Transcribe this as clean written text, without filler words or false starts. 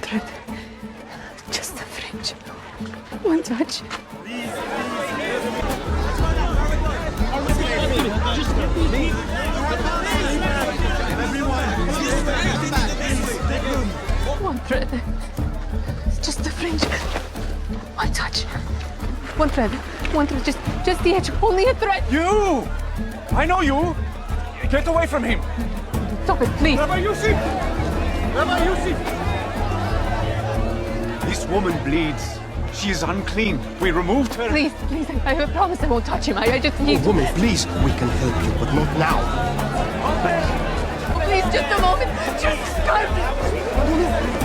thread. Just a fringe. One touch. One thread. Just a fringe. One touch. One thread. One thread. Just the edge. Only a thread. You! I know you! Get away from him! Stop it, please. Rabbi Yosef! Rabbi Yosef! This woman bleeds. She is unclean. We removed her. Please, please. I promise I won't touch him. I just need to. Woman, please, we can help you, but not now. Please, just a moment. Just start.